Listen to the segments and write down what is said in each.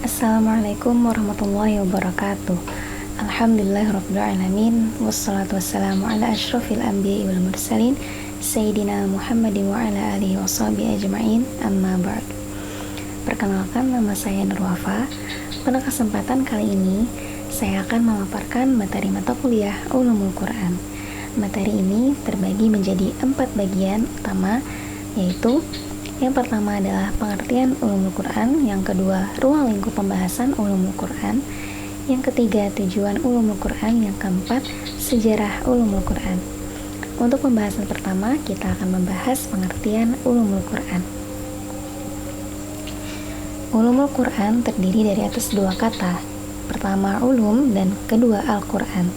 Assalamualaikum warahmatullahi wabarakatuh. Alhamdulillahirrabbilalamin. Wassalatu wassalamu ala ashrafil anbiya'i wal mursalin Sayyidina Muhammadin wa ala alihi wa sahbihi ajma'in. Amma ba'd. Perkenalkan, nama saya Nur Wafa. Pada kesempatan kali ini saya akan memaparkan materi mata kuliah Ulumul Quran. Materi ini terbagi menjadi 4 bagian utama, yaitu yang pertama adalah pengertian Ulumul Quran, yang kedua ruang lingkup pembahasan Ulumul Quran, yang ketiga tujuan Ulumul Quran, yang keempat sejarah Ulumul Quran. Untuk pembahasan pertama, kita akan membahas pengertian Ulumul Quran. Ulumul Quran terdiri dari atas 2 kata. Pertama ulum dan kedua Al-Quran.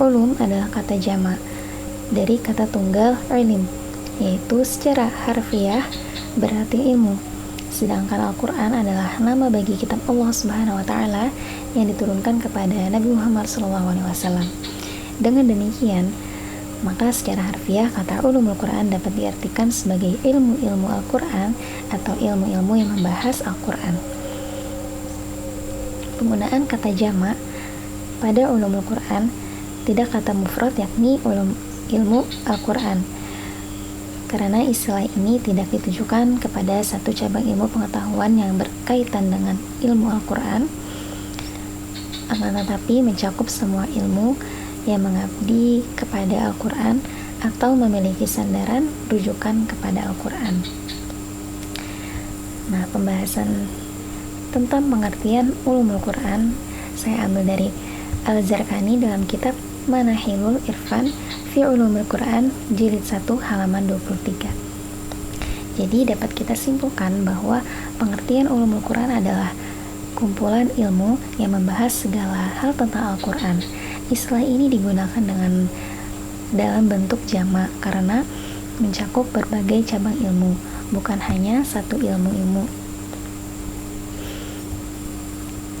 Ulum adalah kata jamak dari kata tunggal ilm, yaitu secara harfiah berarti ilmu. Sedangkan Al-Quran adalah nama bagi kitab Allah Subhanahu wa Ta'ala yang diturunkan kepada Nabi Muhammad SAW. Dengan demikian, maka secara harfiah kata ulumul Quran dapat diartikan sebagai ilmu-ilmu Al-Quran atau ilmu-ilmu yang membahas Al-Quran. Penggunaan kata jamak pada ulumul Quran, tidak kata mufrad, yakni ilmu Al-Quran, karena istilah ini tidak ditujukan kepada satu cabang ilmu pengetahuan yang berkaitan dengan ilmu Al-Quran, akan tetapi mencakup semua ilmu yang mengabdi kepada Al-Quran atau memiliki sandaran rujukan kepada Al-Quran. Nah, pembahasan tentang pengertian Ulumul Quran saya ambil dari Al-Zarqani dalam kitab Manahilul Irfan fi Ulumul Quran jilid 1 halaman 23. Jadi dapat kita simpulkan bahwa pengertian Ulumul Quran adalah kumpulan ilmu yang membahas segala hal tentang Al-Quran. Istilah ini digunakan dalam bentuk jamak karena mencakup berbagai cabang ilmu, bukan hanya satu ilmu.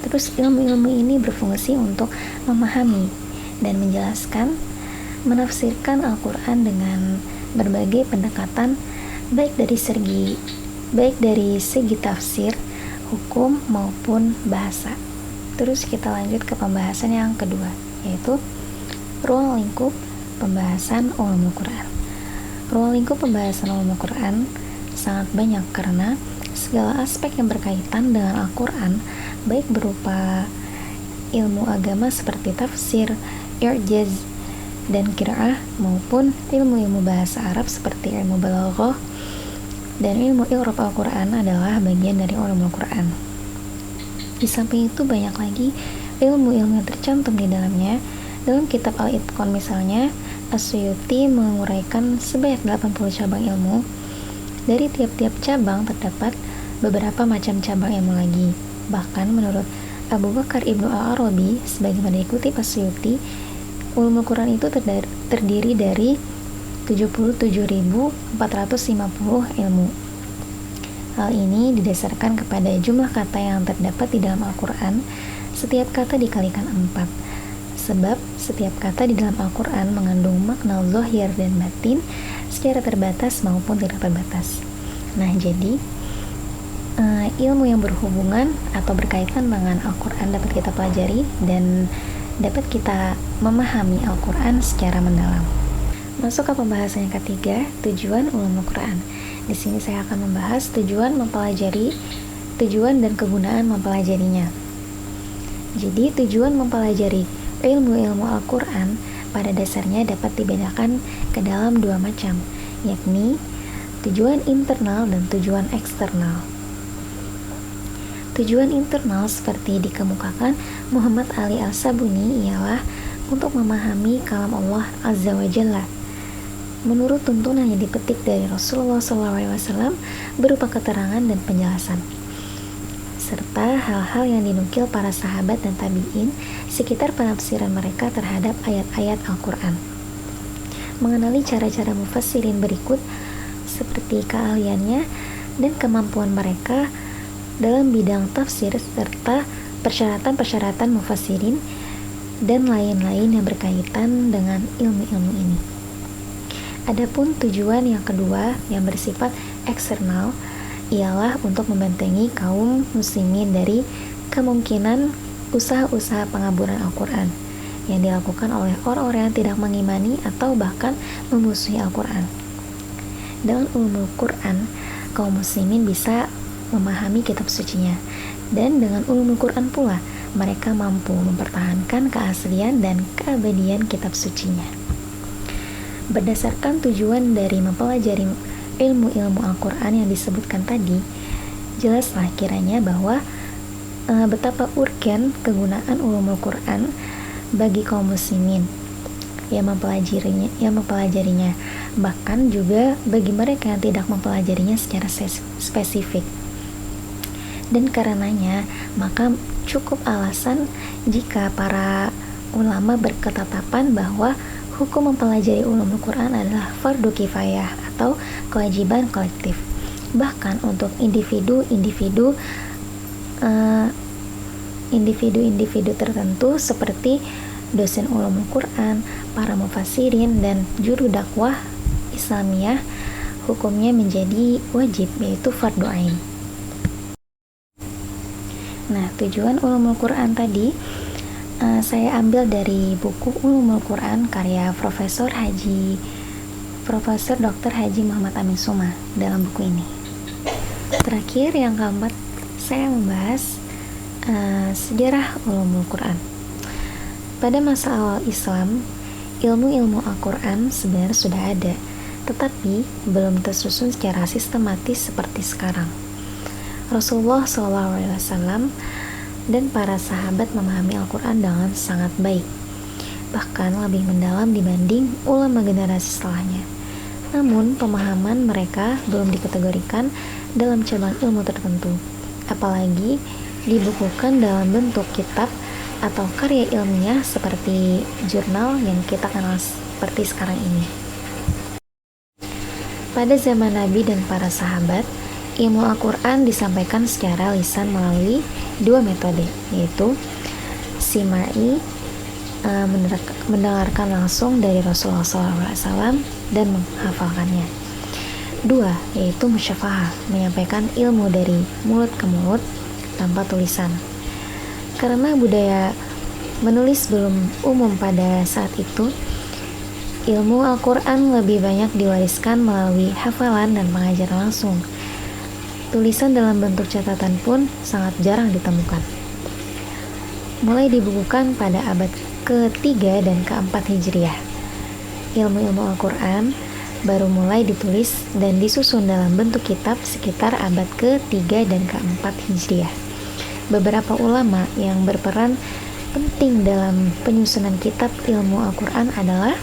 Terus ilmu-ilmu ini berfungsi untuk memahami dan menjelaskan, menafsirkan Al-Quran dengan berbagai pendekatan, baik dari segi tafsir, hukum maupun bahasa. Terus kita lanjut ke pembahasan yang kedua, yaitu ruang lingkup pembahasan Ulumul Quran. Ruang lingkup pembahasan Ulumul Quran sangat banyak karena segala aspek yang berkaitan dengan Al-Quran, baik berupa ilmu agama seperti tafsir, i'jaz, dan qiraah, maupun ilmu-ilmu bahasa Arab seperti ilmu balaghah dan ilmu i'rab Al-Quran adalah bagian dari Ulumul Quran. Di samping itu banyak lagi ilmu-ilmu yang tercantum di dalamnya. Dalam kitab Al-Itqan misalnya, As-Suyuti menguraikan sebanyak 80 cabang ilmu. Dari tiap-tiap cabang terdapat beberapa macam cabang ilmu lagi. Bahkan menurut Abu Bakar Ibnu Al-Arabi, sebagaimana dikutip As-Suyuti, Ulumul Quran itu terdiri dari 77.450 ilmu. Hal ini didasarkan kepada jumlah kata yang terdapat di dalam Al-Quran. Setiap kata dikalikan 4, sebab setiap kata di dalam Al-Quran mengandung makna zahir dan batin secara terbatas maupun tidak terbatas. Nah, jadi ilmu yang berhubungan atau berkaitan dengan Al-Quran dapat kita pelajari dan dapat kita memahami Al-Quran secara mendalam. Masuk ke pembahasan yang ketiga, tujuan Ulumul Quran. Di sini saya akan membahas tujuan dan kegunaan mempelajarinya. Jadi tujuan mempelajari ilmu-ilmu Al-Quran pada dasarnya dapat dibedakan ke dalam 2 macam, yakni tujuan internal dan tujuan eksternal. Tujuan internal seperti dikemukakan Muhammad Ali Al-Sabuni ialah untuk memahami kalam Allah Azza wa Jalla menurut tuntunan yang dipetik dari Rasulullah SAW berupa keterangan dan penjelasan, serta hal-hal yang dinukil para sahabat dan tabi'in sekitar penafsiran mereka terhadap ayat-ayat Al-Quran. Mengenali cara-cara mufassirin berikut seperti keahliannya dan kemampuan mereka dalam bidang tafsir serta persyaratan-persyaratan mufassirin dan lain-lain yang berkaitan dengan ilmu-ilmu ini. Adapun tujuan yang kedua yang bersifat eksternal ialah untuk membentengi kaum muslimin dari kemungkinan usaha-usaha pengaburan Al-Quran yang dilakukan oleh orang-orang yang tidak mengimani atau bahkan memusuhi Al-Quran. Dengan ulumul Quran, kaum muslimin bisa memahami kitab sucinya, dan dengan ulumul Quran pula mereka mampu mempertahankan keaslian dan keabadian kitab sucinya. Berdasarkan tujuan dari mempelajari ilmu-ilmu Al-Quran yang disebutkan tadi, jelaslah kiranya bahwa betapa urgen kegunaan ulumul Quran bagi kaum muslimin yang mempelajarinya, bahkan juga bagi mereka yang tidak mempelajarinya secara spesifik. Dan karenanya, maka cukup alasan jika para ulama berketetapan bahwa hukum mempelajari ulumul Quran adalah fardu kifayah atau kewajiban kolektif. Bahkan untuk individu tertentu seperti dosen ulumul Quran, para mufassirin, dan juru dakwah Islamiyah, hukumnya menjadi wajib, yaitu fardu ain. Nah, tujuan ulumul Quran tadi saya ambil dari buku Ulumul Quran karya Profesor Dr. Haji Muhammad Amin Suma dalam buku ini. Terakhir, yang keempat, saya membahas sejarah ulumul Quran. Pada masa awal Islam, ilmu-ilmu Al-Quran sebenarnya sudah ada, tetapi belum tersusun secara sistematis seperti sekarang. Rasulullah SAW dan para sahabat memahami Al-Quran dengan sangat baik, bahkan lebih mendalam dibanding ulama generasi setelahnya. Namun, pemahaman mereka belum dikategorikan dalam cabang ilmu tertentu, apalagi dibukukan dalam bentuk kitab atau karya ilmiah seperti jurnal yang kita kenal seperti sekarang ini. Pada zaman Nabi dan para sahabat, ilmu Al-Quran disampaikan secara lisan melalui dua metode, yaitu simai, mendengarkan langsung dari Rasulullah SAW dan menghafalkannya. Dua, yaitu musyafahah, menyampaikan ilmu dari mulut ke mulut tanpa tulisan. Karena budaya menulis belum umum pada saat itu, ilmu Al-Quran lebih banyak diwariskan melalui hafalan dan pengajaran langsung. Tulisan dalam bentuk catatan pun sangat jarang ditemukan. Mulai dibukukan pada abad ke-3 dan ke-4 Hijriah. Ilmu-ilmu Al-Quran baru mulai ditulis dan disusun dalam bentuk kitab sekitar abad ke-3 dan ke-4 Hijriah. Beberapa ulama yang berperan penting dalam penyusunan kitab ilmu Al-Quran adalah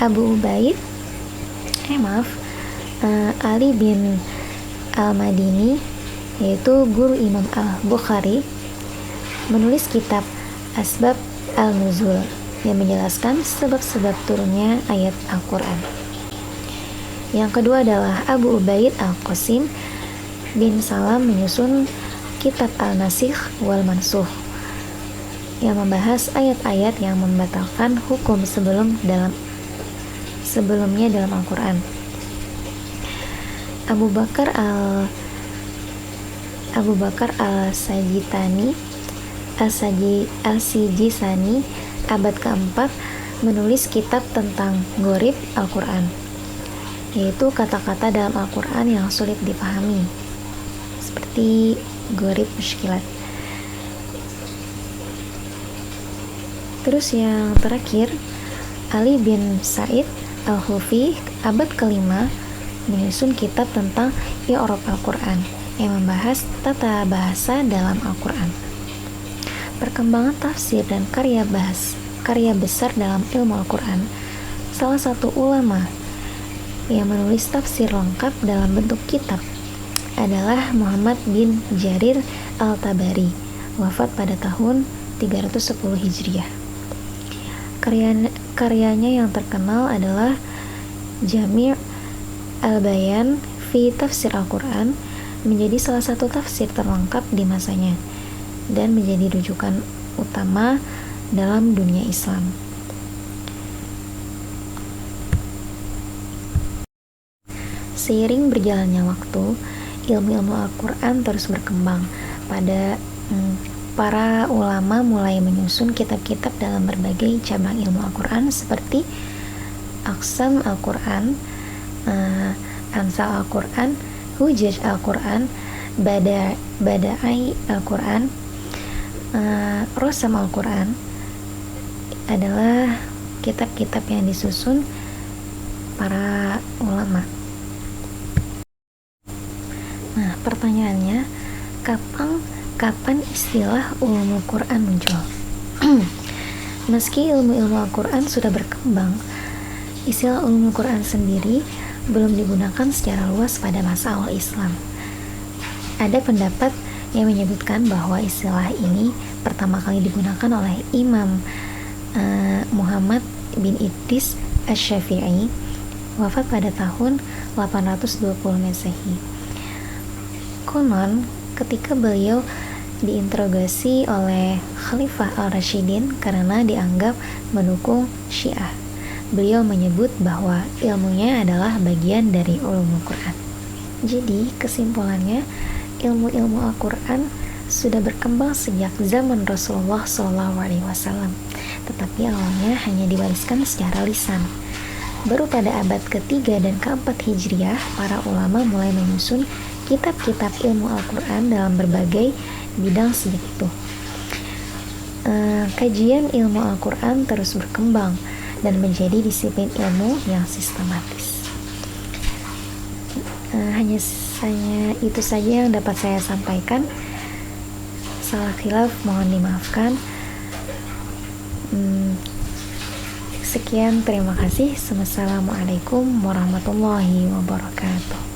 Abu Ubaid, Ali bin Al-Madini, yaitu guru Imam Al-Bukhari, menulis kitab Asbab Al-Nuzul yang menjelaskan sebab-sebab turunnya ayat Al-Quran. Yang kedua adalah Abu Ubaid Al-Qasim bin Salam menyusun kitab Al-Nasikh wal Mansukh yang membahas ayat-ayat yang membatalkan hukum sebelumnya dalam Al-Quran. Abu Bakar Al-Sijistani abad keempat menulis kitab tentang gharib Al-Quran, yaitu kata-kata dalam Al-Quran yang sulit dipahami, seperti gharib muskilat. Terus yang terakhir, Ali bin Sa'id Al-Hufi abad kelima menyusun kitab tentang i'rab Al-Quran yang membahas tata bahasa dalam Al-Quran. Perkembangan tafsir dan karya besar dalam ilmu Al-Quran. Salah satu ulama yang menulis tafsir lengkap dalam bentuk kitab adalah Muhammad bin Jarir Al-Tabari, wafat pada tahun 310 Hijriah. Karyanya yang terkenal adalah Jami' Al-Bayan fi Tafsir Al-Quran, menjadi salah satu tafsir terlengkap di masanya dan menjadi rujukan utama dalam dunia Islam. Seiring berjalannya waktu, ilmu-ilmu Al-Quran terus berkembang. Pada para ulama mulai menyusun kitab-kitab dalam berbagai cabang ilmu Al-Quran seperti Aqsam Al-Quran, Amsal Al-Quran, Hujaj Al-Quran, Badai Al-Quran, Rosam Al-Quran adalah kitab-kitab yang disusun para ulama. Nah, pertanyaannya, kapan istilah ulumul Quran muncul? Meski ilmu-ilmu Al-Quran sudah berkembang, istilah ulumul Quran sendiri belum digunakan secara luas pada masa awal Islam. Ada pendapat yang menyebutkan bahwa istilah ini pertama kali digunakan oleh Imam Muhammad bin Idris Asy-Syafi'i, wafat pada tahun 820 Masehi. Konon, ketika beliau diinterogasi oleh Khalifah Al-Rasyidin karena dianggap mendukung Syiah, beliau menyebut bahwa ilmunya adalah bagian dari ulumul Quran. Jadi, kesimpulannya, ilmu-ilmu Al-Quran sudah berkembang sejak zaman Rasulullah SAW, tetapi awalnya hanya diwariskan secara lisan. Baru pada abad ketiga dan keempat Hijriah, para ulama mulai menyusun kitab-kitab ilmu Al-Quran dalam berbagai bidang sejak itu. Kajian ilmu Al-Quran terus berkembang dan menjadi disiplin ilmu yang sistematis. Hanya itu saja yang dapat saya sampaikan. Salah khilaf mohon dimaafkan. Sekian, terima kasih. Wassalamualaikum warahmatullahi wabarakatuh.